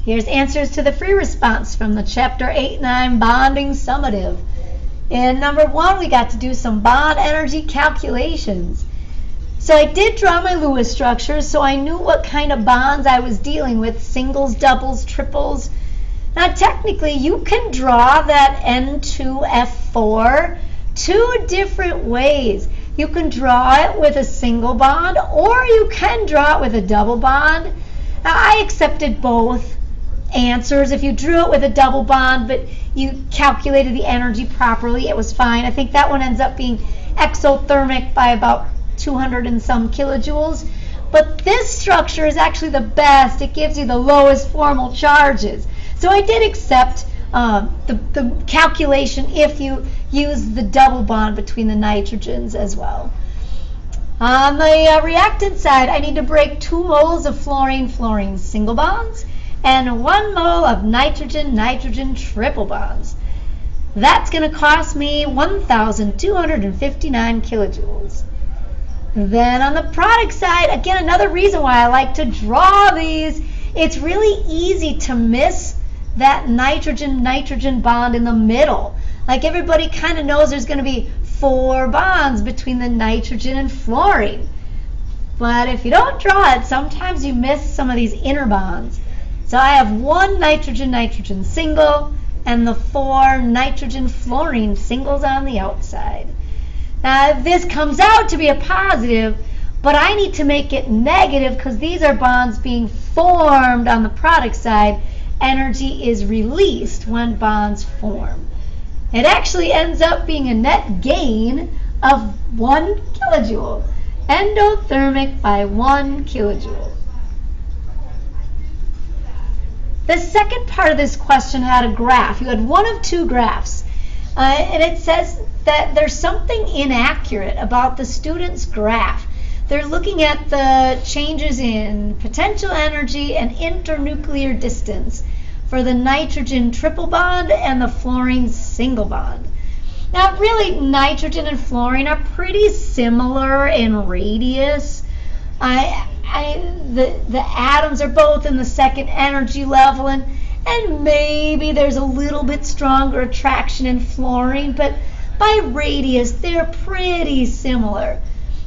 Here's answers to the free response from the Chapter 8-9 Bonding Summative. In number 1, we got to do some bond energy calculations. So I did draw my Lewis structures, so I knew what kind of bonds I was dealing with, singles, doubles, triples. Now technically, you can draw that N2F4 two different ways. You can draw it with a single bond, or you can draw it with a double bond. Now I accepted both answers. If you drew it with a double bond, but you calculated the energy properly, it was fine. I think that one ends up being exothermic by about 200 and some kilojoules. But this structure is actually the best. It gives you the lowest formal charges. So I did accept the calculation if you use the double bond between the nitrogens as well. On the reactant side, I need to break 2 moles of fluorine single bonds and 1 mole of nitrogen triple bonds. That's going to cost me 1,259 kilojoules. Then on the product side, again, another reason why I like to draw these, it's really easy to miss that nitrogen bond in the middle. Like everybody kind of knows there's going to be 4 bonds between the nitrogen and fluorine. But if you don't draw it, sometimes you miss some of these inner bonds. So I have 1 nitrogen single and the 4 nitrogen fluorine singles on the outside. Now this comes out to be a positive, but I need to make it negative because these are bonds being formed on the product side. Energy is released when bonds form. It actually ends up being a net gain of 1 kilojoule, endothermic by 1 kilojoule. The second part of this question had a graph. You had one of 2 graphs, and it says that there's something inaccurate about the student's graph. They're looking at the changes in potential energy and internuclear distance for the nitrogen triple bond and the fluorine single bond. Now really, nitrogen and fluorine are pretty similar in radius. The atoms are both in the 2nd energy level, and maybe there's a little bit stronger attraction in fluorine, but by radius they're pretty similar.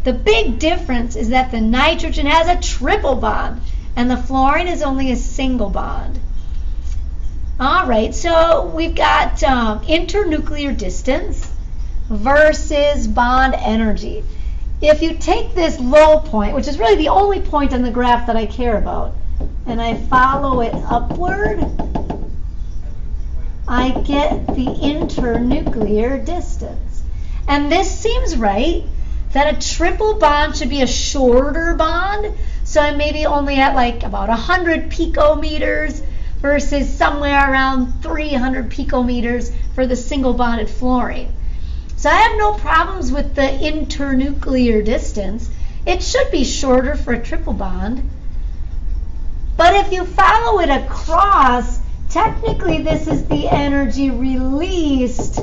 The big difference is that the nitrogen has a triple bond and the fluorine is only a single bond. Alright, so we've got internuclear distance versus bond energy. If you take this low point, which is really the only point on the graph that I care about, and I follow it upward, I get the internuclear distance. And this seems right, that a triple bond should be a shorter bond, so I'm maybe only at like about 100 picometers versus somewhere around 300 picometers for the single bonded fluorine. So I have no problems with the internuclear distance. It should be shorter for a triple bond. But if you follow it across, technically this is the energy released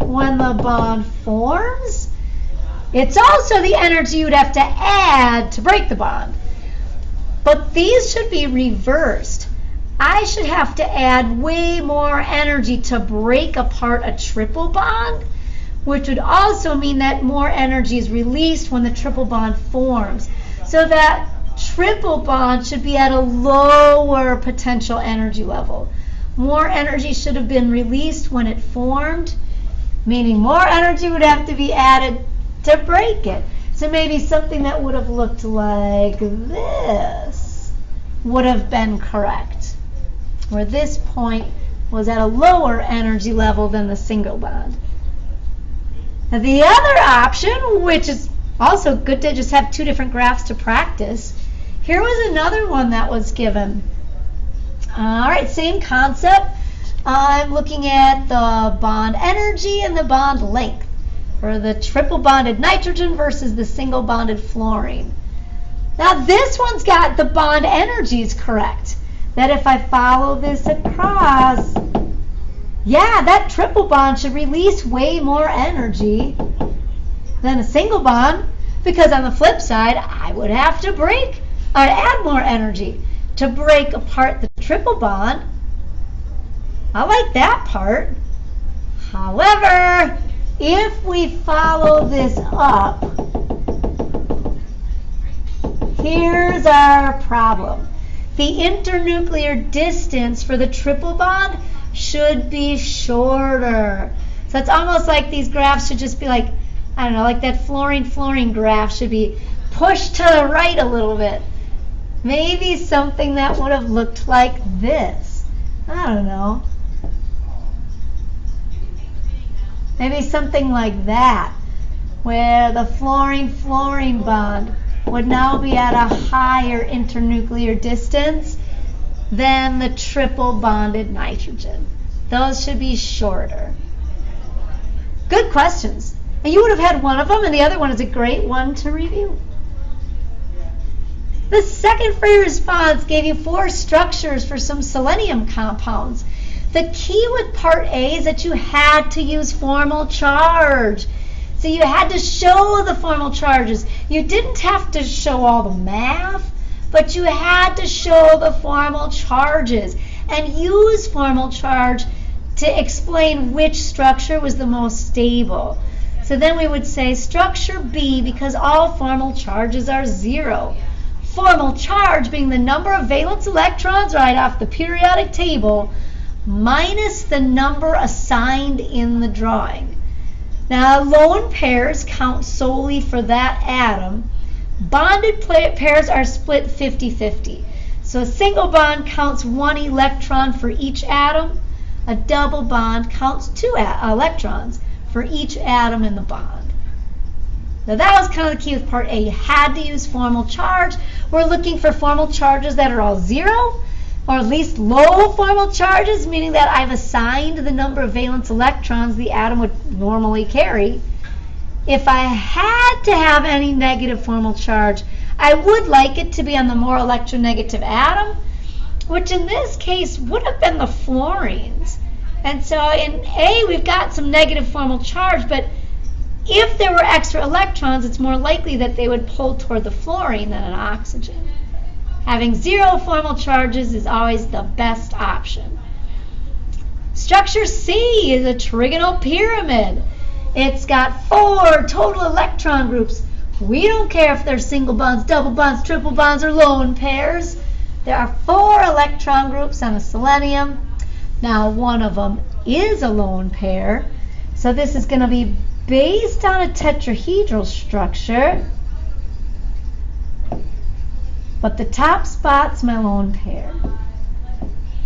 when the bond forms. It's also the energy you'd have to add to break the bond. But these should be reversed. I should have to add way more energy to break apart a triple bond, which would also mean that more energy is released when the triple bond forms. So that triple bond should be at a lower potential energy level. More energy should have been released when it formed, meaning more energy would have to be added to break it. So maybe something that would have looked like this would have been correct, where this point was at a lower energy level than the single bond. Now the other option, which is also good to just have 2 different graphs to practice, here was another one that was given. Alright, same concept. I'm looking at the bond energy and the bond length for the triple bonded nitrogen versus the single bonded fluorine. Now this one's got the bond energies correct. That if I follow this across, yeah, that triple bond should release way more energy than a single bond, because on the flip side, I would have to add more energy to break apart the triple bond. I like that part. However, if we follow this up, here's our problem. The internuclear distance for the triple bond should be shorter. So it's almost like these graphs should just be like, I don't know, like that fluorine graph should be pushed to the right a little bit. Maybe something that would have looked like this. I don't know. Maybe something like that, where the fluorine bond would now be at a higher internuclear distance than the triple bonded nitrogen. Those should be shorter. Good questions. And you would have had one of them, and the other one is a great one to review. The second free response gave you 4 structures for some selenium compounds. The key with part A is that you had to use formal charge. So you had to show the formal charges. You didn't have to show all the math, but you had to show the formal charges and use formal charge to explain which structure was the most stable. So then we would say structure B, because all formal charges are 0. Formal charge being the number of valence electrons right off the periodic table minus the number assigned in the drawing. Now, lone pairs count solely for that atom. Bonded pairs are split 50-50. So a single bond counts 1 electron for each atom. A double bond counts 2 electrons for each atom in the bond. Now that was kind of the key with part A. You had to use formal charge. We're looking for formal charges that are all 0, or at least low formal charges, meaning that I've assigned the number of valence electrons the atom would normally carry. If I had to have any negative formal charge, I would like it to be on the more electronegative atom, which in this case would have been the fluorines. And so in A, we've got some negative formal charge, but if there were extra electrons, it's more likely that they would pull toward the fluorine than an oxygen. Having 0 formal charges is always the best option. Structure C is a trigonal pyramid. It's got 4 total electron groups. We don't care if they're single bonds, double bonds, triple bonds, or lone pairs. There are 4 electron groups on a selenium. Now, one of them is a lone pair. So this is going to be based on a tetrahedral structure. But the top spot's my lone pair.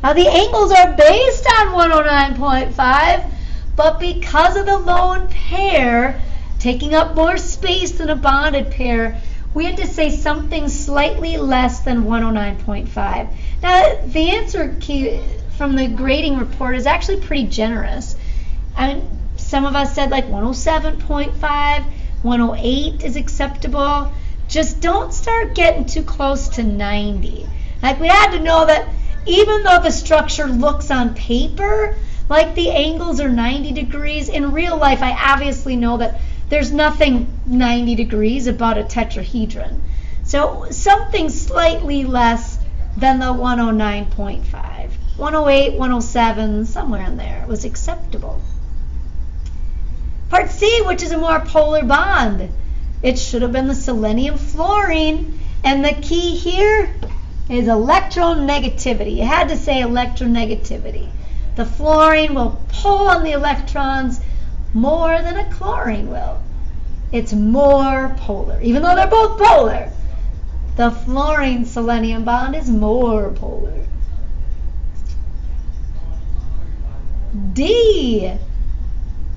Now the angles are based on 109.5, but because of the lone pair taking up more space than a bonded pair, we had to say something slightly less than 109.5. Now the answer key from the grading report is actually pretty generous. I mean, some of us said like 107.5, 108 is acceptable. Just don't start getting too close to 90. Like, we had to know that even though the structure looks on paper like the angles are 90 degrees, in real life I obviously know that there's nothing 90 degrees about a tetrahedron. So something slightly less than the 109.5. 108, 107, somewhere in there was acceptable. Part C, which is a more polar bond. It should have been the selenium fluorine, and the key here is electronegativity. You had to say electronegativity. The fluorine will pull on the electrons more than a chlorine will. It's more polar. Even though they're both polar, the fluorine-selenium bond is more polar. D.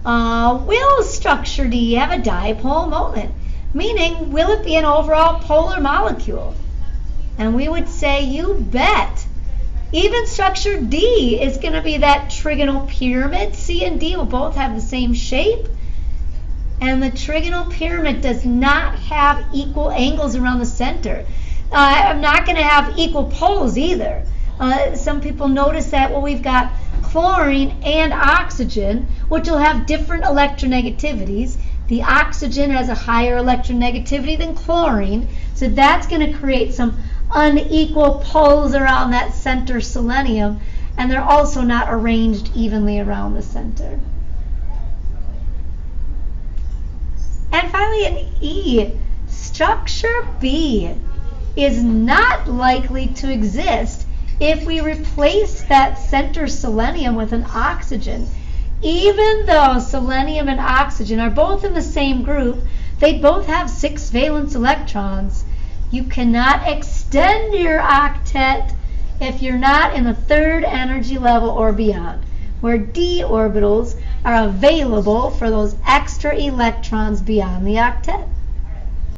Will structure D have a dipole moment? Meaning, will it be an overall polar molecule? And we would say, you bet. Even structure D is going to be that trigonal pyramid. C and D will both have the same shape. And the trigonal pyramid does not have equal angles around the center. I'm not going to have equal poles either. Some people notice that, well, we've got chlorine and oxygen, which will have different electronegativities. The oxygen has a higher electronegativity than chlorine, so that's going to create some unequal pulls around that center selenium, and they're also not arranged evenly around the center. And finally, in E, structure B is not likely to exist if we replace that center selenium with an oxygen. Even though selenium and oxygen are both in the same group, they both have 6 valence electrons. You cannot extend your octet if you're not in the 3rd energy level or beyond, where d orbitals are available for those extra electrons beyond the octet.